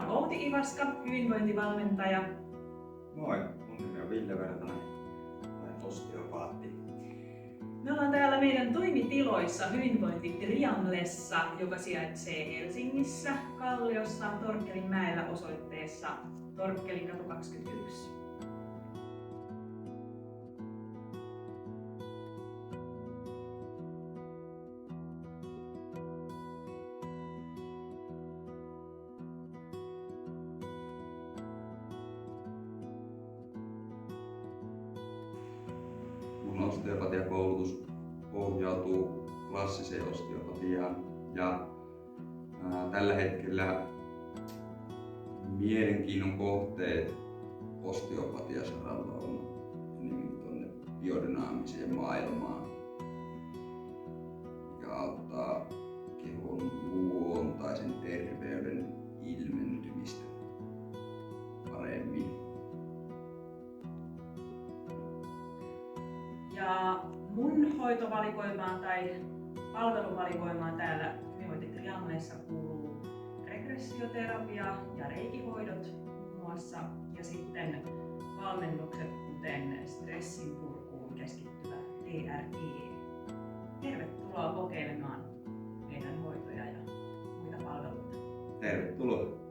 on Outi Ivaska, hyvinvointivalmentaja. Moi, mun nimi on Ville Vertanen, olen osteopaatti. Me ollaan täällä meidän toimitiloissa Hyvinvointi Trianglessa, joka sijaitsee Helsingissä, Kalliossa, Torkkelinmäellä osoitteessa Torkkelinkatu 21. Mun osteopatiakoulutus pohjautuu klassiseen osteopatiaan ja tällä hetkellä mielenkiinnon kohteet osteopatiasaralla on enemmän tuonne biodynaamiseen maailmaan, mikä auttaa kehon luontaisen terveyden ilmentymistä paremmin. Ja mun hoitovalikoimaan tai palveluvalikoimaan täällä Hyvinvointi Trianglessa kuuluu regressioterapia ja reikihoidot muun muassa ja sitten valmennukset kuten stressin purkuun keskittyvä TRE. Tervetuloa kokeilemaan meidän hoitoja ja muita palveluita. Tervetuloa!